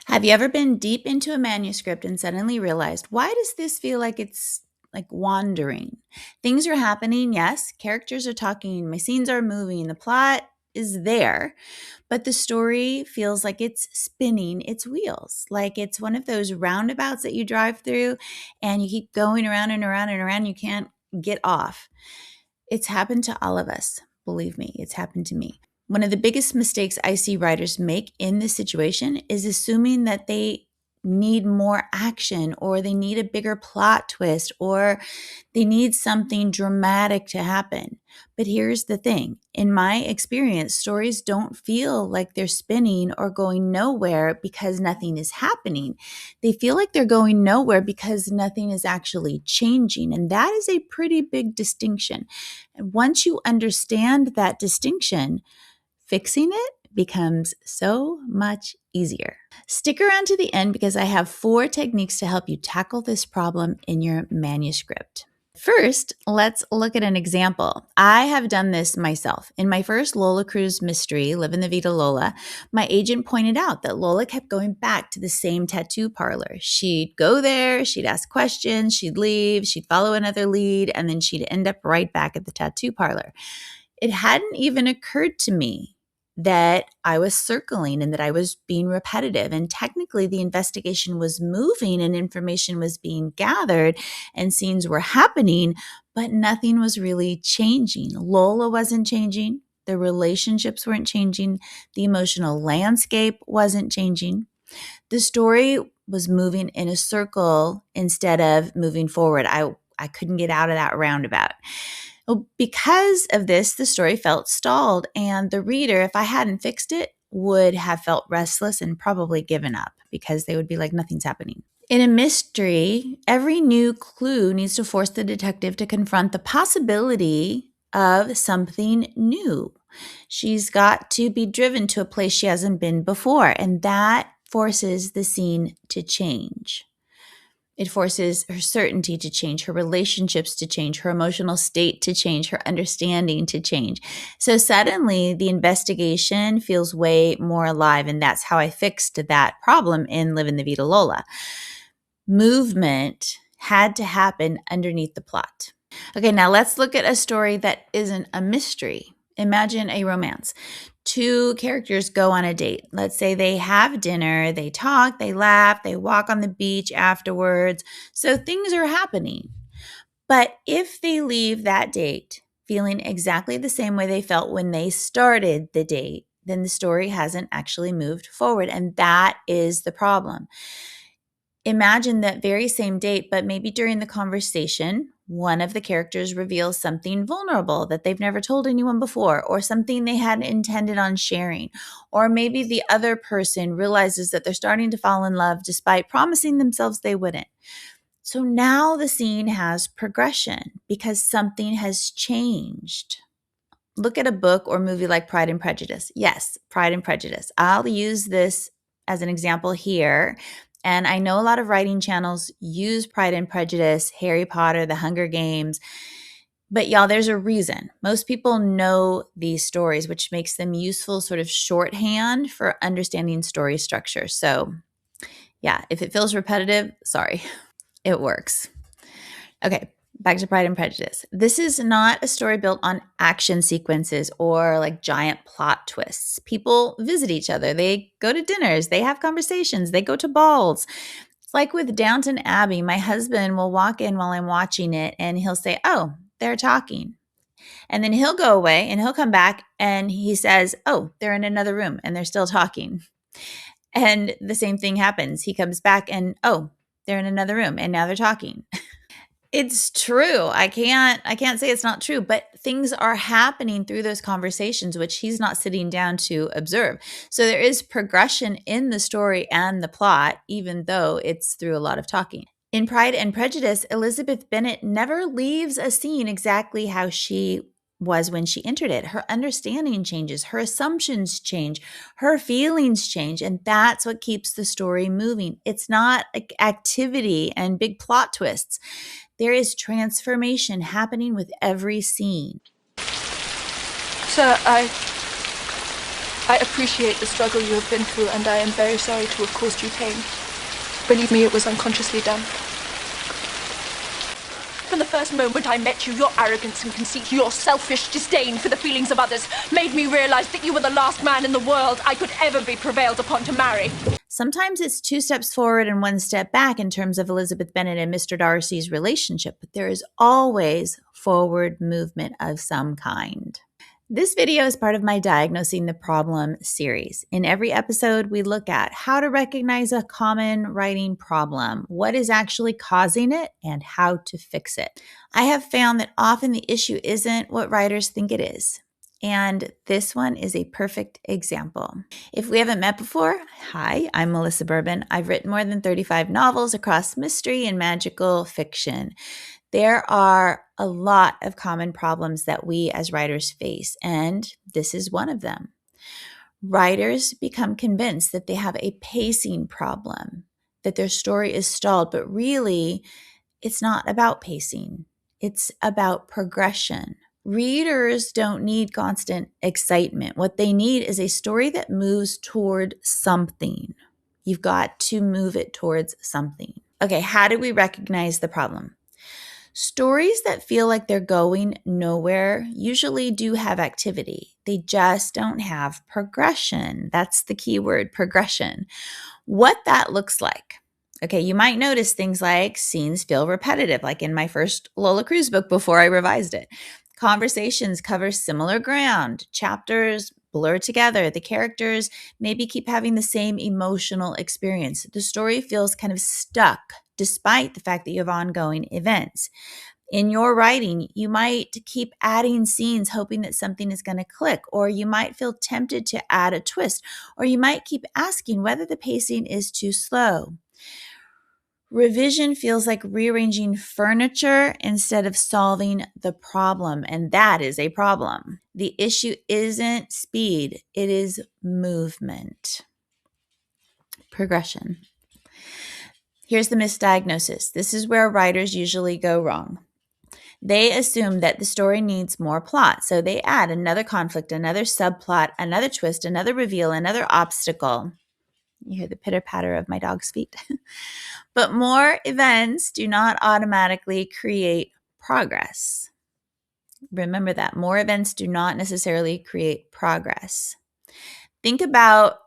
Have you ever been deep into a manuscript and suddenly realized, why does this feel like it's like wandering? Things are happening, yes, characters are talking, my scenes are moving, the plot is there, but the story feels like it's spinning its wheels, like it's one of those roundabouts that you drive through and you keep going around and around and around, you can't get off. It's happened to all of us. Believe me, it's happened to me. One of the biggest mistakes I see writers make in this situation is assuming that they need more action or they need a bigger plot twist or they need something dramatic to happen. But here's the thing. In my experience, stories don't feel like they're spinning or going nowhere because nothing is happening. They feel like they're going nowhere because nothing is actually changing. And that is a pretty big distinction. And once you understand that distinction, fixing it becomes so much easier. Stick around to the end because I have 4 techniques to help you tackle this problem in your manuscript. First, let's look at an example. I have done this myself. In my first Lola Cruz mystery, Live in the Vida Lola, my agent pointed out that Lola kept going back to the same tattoo parlor. She'd go there, she'd ask questions, she'd leave, she'd follow another lead, and then she'd end up right back at the tattoo parlor. It hadn't even occurred to me that I was circling and that I was being repetitive. And technically, the investigation was moving and information was being gathered and scenes were happening, but nothing was really changing. Lola wasn't changing. The relationships weren't changing. The emotional landscape wasn't changing. The story was moving in a circle instead of moving forward. I couldn't get out of that roundabout. Well, because of this, the story felt stalled, and the reader, if I hadn't fixed it, would have felt restless and probably given up because they would be like, nothing's happening. In a mystery, every new clue needs to force the detective to confront the possibility of something new. She's got to be driven to a place she hasn't been before, and that forces the scene to change. It forces her certainty to change, her relationships to change, her emotional state to change, her understanding to change. So suddenly the investigation feels way more alive. And that's how I fixed that problem in Live in the Vida Lola. Movement had to happen underneath the plot. Okay, now let's look at a story that isn't a mystery. Imagine a romance. 2 characters go on a date. Let's say they have dinner, they talk, they laugh, they walk on the beach afterwards. So things are happening. But if they leave that date feeling exactly the same way they felt when they started the date, then the story hasn't actually moved forward. And that is the problem. Imagine that very same date, but maybe during the conversation, one of the characters reveals something vulnerable that they've never told anyone before, or something they hadn't intended on sharing. Or maybe the other person realizes that they're starting to fall in love despite promising themselves they wouldn't. So now the scene has progression because something has changed. Look at a book or movie like Pride and Prejudice. Yes, Pride and Prejudice. I'll use this as an example here. And I know a lot of writing channels use Pride and Prejudice, Harry Potter, The Hunger Games. But y'all, there's a reason. Most people know these stories, which makes them useful sort of shorthand for understanding story structure. So yeah, if it feels repetitive, sorry, it works. Okay, back to Pride and Prejudice. This is not a story built on action sequences or like giant plot twists. People visit each other. They go to dinners. They have conversations. They go to balls. It's like with Downton Abbey. My husband will walk in while I'm watching it and he'll say, "Oh, they're talking." And then he'll go away and he'll come back and he says, "Oh, they're in another room and they're still talking." And the same thing happens. He comes back and, "Oh, they're in another room and now they're talking." It's true. I can't say it's not true, but things are happening through those conversations, which he's not sitting down to observe. So there is progression in the story and the plot, even though it's through a lot of talking. In Pride and Prejudice, Elizabeth Bennet never leaves a scene exactly how she was when she entered it. Her understanding changes, her assumptions change, her feelings change, and that's what keeps the story moving. It's not like activity and big plot twists. There is transformation happening with every scene. Sir, I appreciate the struggle you have been through, and I am very sorry to have caused you pain. Believe me, it was unconsciously done. From the first moment I met you, your arrogance and conceit, your selfish disdain for the feelings of others made me realize that you were the last man in the world I could ever be prevailed upon to marry. Sometimes it's 2 steps forward and 1 step back in terms of Elizabeth Bennet and Mr. Darcy's relationship, but there is always forward movement of some kind. This video is part of my Diagnosing the Problem series. In every episode, we look at how to recognize a common writing problem, what is actually causing it, and how to fix it. I have found that often the issue isn't what writers think it is. And this one is a perfect example. If we haven't met before, hi, I'm Melissa Bourbon. I've written more than 35 novels across mystery and magical fiction. There are a lot of common problems that we as writers face, and this is one of them. Writers become convinced that they have a pacing problem, that their story is stalled, but really, it's not about pacing. It's about progression. Readers don't need constant excitement. What they need is a story that moves toward something. You've got to move it towards something. Okay, how do we recognize the problem? Stories that feel like they're going nowhere usually do have activity. They just don't have progression. That's the key word, progression. What that looks like. Okay, you might notice things like scenes feel repetitive, like in my first Lola Cruz book before I revised it. Conversations cover similar ground. Chapters blur together. The characters maybe keep having the same emotional experience. The story feels kind of stuck despite the fact that you have ongoing events. In your writing, you might keep adding scenes hoping that something is going to click, or you might feel tempted to add a twist, or you might keep asking whether the pacing is too slow. Revision feels like rearranging furniture instead of solving the problem, and that is a problem. The issue isn't speed, it is movement. Progression. Here's the misdiagnosis. This is where writers usually go wrong. They assume that the story needs more plot, so they add another conflict, another subplot, another twist, another reveal, another obstacle. You hear the pitter-patter of my dog's feet. But more events do not automatically create progress. Remember that. More events do not necessarily create progress. Think about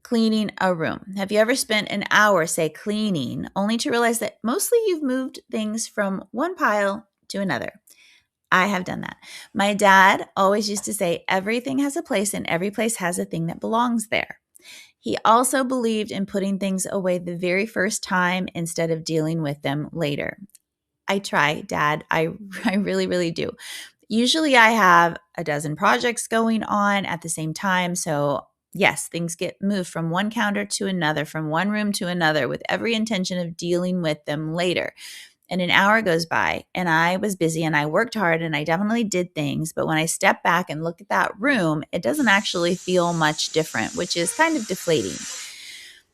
cleaning a room. Have you ever spent an hour, say, cleaning, only to realize that mostly you've moved things from one pile to another? I have done that. My dad always used to say, everything has a place and every place has a thing that belongs there. He also believed in putting things away the very first time instead of dealing with them later. I try, Dad. I really, really do. Usually I have a dozen projects going on at the same time. So yes, things get moved from one counter to another, from one room to another, with every intention of dealing with them later. And an hour goes by and I was busy and I worked hard and I definitely did things. But when I step back and look at that room, it doesn't actually feel much different, which is kind of deflating.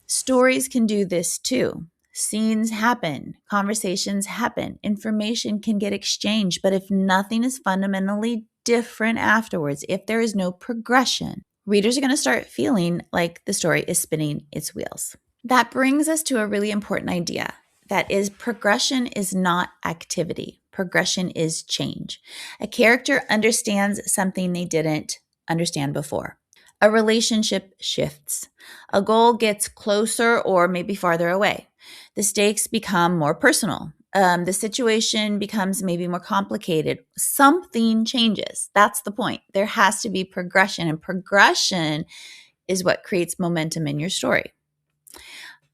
Stories can do this too. Scenes happen, conversations happen, information can get exchanged. But if nothing is fundamentally different afterwards, if there is no progression, readers are going to start feeling like the story is spinning its wheels. That brings us to a really important idea. That is, progression is not activity. Progression is change. A character understands something they didn't understand before. A relationship shifts. A goal gets closer or maybe farther away. The stakes become more personal. The situation becomes maybe more complicated. Something changes. That's the point. There has to be progression, and progression is what creates momentum in your story.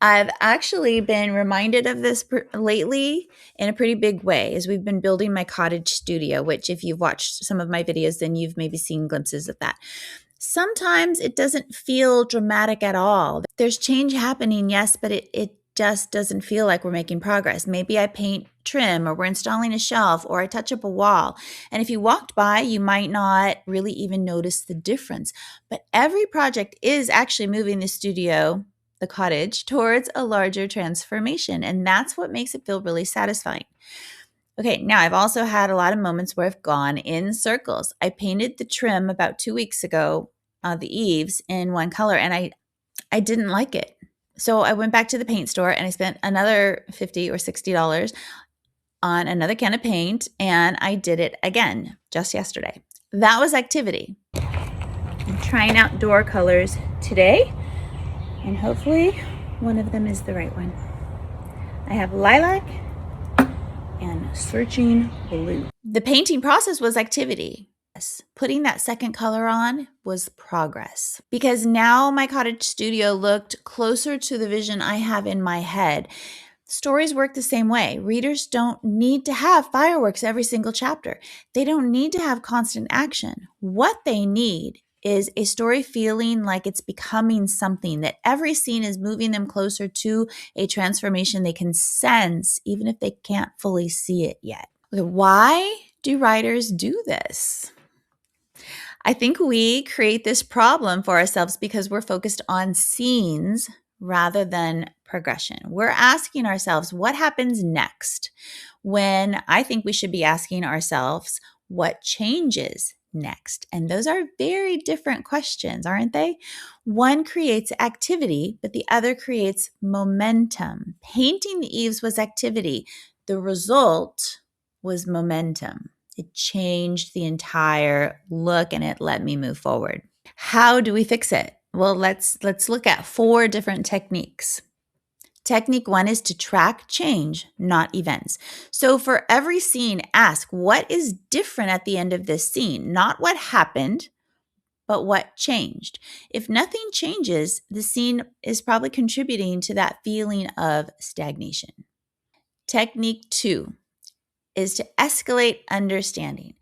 I've actually been reminded of this lately in a pretty big way as we've been building my cottage studio, which if you've watched some of my videos, then you've maybe seen glimpses of that. Sometimes it doesn't feel dramatic at all. There's change happening, yes, but it just doesn't feel like we're making progress. Maybe I paint trim, or we're installing a shelf, or I touch up a wall. And if you walked by, you might not really even notice the difference. But every project is actually moving the studio, the cottage, towards a larger transformation. And that's what makes it feel really satisfying. Okay, now I've also had a lot of moments where I've gone in circles. I painted the trim about 2 weeks ago, the eaves in one color, and I didn't like it. So I went back to the paint store and I spent another $50 or $60 on another can of paint, and I did it again just yesterday. That was activity. I'm trying out door colors today, and hopefully one of them is the right one. I have lilac and searching blue. The painting process was activity. Putting that second color on was progress, because now my cottage studio looked closer to the vision I have in my head. Stories work the same way. Readers don't need to have fireworks every single chapter. They don't need to have constant action. What they need is a story feeling like it's becoming something, that every scene is moving them closer to a transformation they can sense, even if they can't fully see it yet. Why do writers do this? I think we create this problem for ourselves because we're focused on scenes rather than progression. We're asking ourselves, what happens next? When I think we should be asking ourselves, what changes next? And those are very different questions, aren't they? One creates activity, but the other creates momentum. Painting the eaves was activity. The result was momentum. It changed the entire look and it let me move forward. How do we fix it? Well, let's look at 4 different techniques. Technique 1 is to track change, not events. So for every scene, ask what is different at the end of this scene, not what happened, but what changed. If nothing changes, the scene is probably contributing to that feeling of stagnation. Technique 2 is to escalate understanding.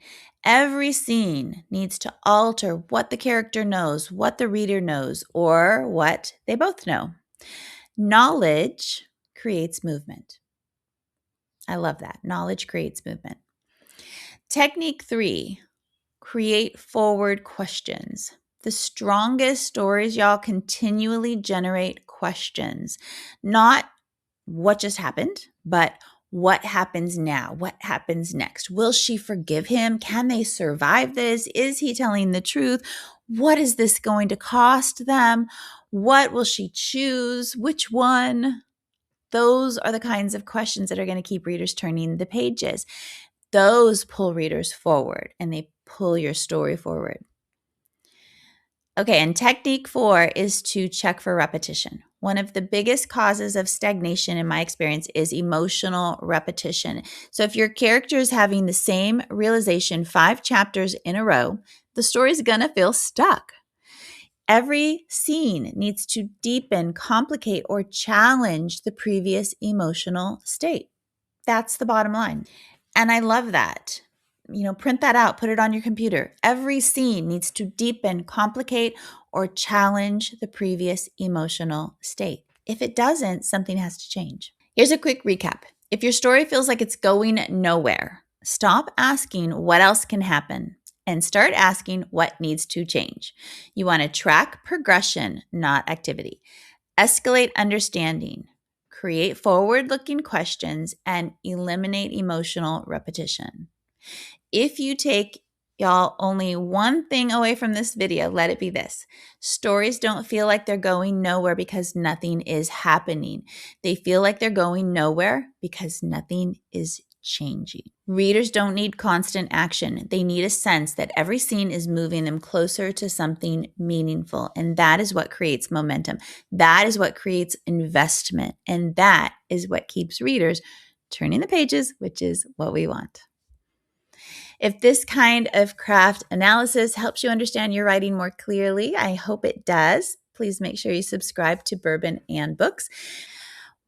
Every scene needs to alter what the character knows, what the reader knows, or what they both know. Knowledge creates movement. I love that. Knowledge creates movement. Technique 3, create forward questions. The strongest stories, y'all, continually generate questions. Not what just happened, but what happens now? What happens next? Will she forgive him? Can they survive this? Is he telling the truth? What is this going to cost them? What will she choose? Which one? Those are the kinds of questions that are going to keep readers turning the pages. Those pull readers forward and they pull your story forward. Okay, and technique 4 is to check for repetition. One of the biggest causes of stagnation in my experience is emotional repetition. So if your character is having the same realization 5 chapters in a row, the story is going to feel stuck. Every scene needs to deepen, complicate, or challenge the previous emotional state. That's the bottom line. And I love that. Print that out, put it on your computer. Every scene needs to deepen, complicate, or challenge the previous emotional state. If it doesn't, something has to change. Here's a quick recap. If your story feels like it's going nowhere, stop asking what else can happen and start asking what needs to change. You want to track progression, not activity. Escalate understanding. Create forward-looking questions and eliminate emotional repetition. If you take, y'all, only one thing away from this video, let it be this. Stories don't feel like they're going nowhere because nothing is happening. They feel like they're going nowhere because nothing is changing. Readers don't need constant action. They need a sense that every scene is moving them closer to something meaningful. And that is what creates momentum. That is what creates investment. And that is what keeps readers turning the pages, which is what we want. If this kind of craft analysis helps you understand your writing more clearly, I hope it does. Please make sure you subscribe to Bourbon and Books.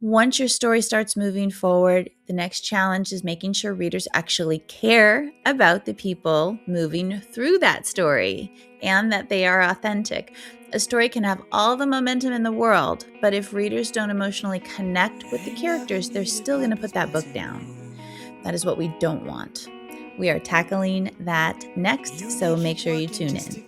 Once your story starts moving forward, the next challenge is making sure readers actually care about the people moving through that story and that they are authentic. A story can have all the momentum in the world, but if readers don't emotionally connect with the characters, they're still going to put that book down. That is what we don't want. We are tackling that next, so make sure you tune in.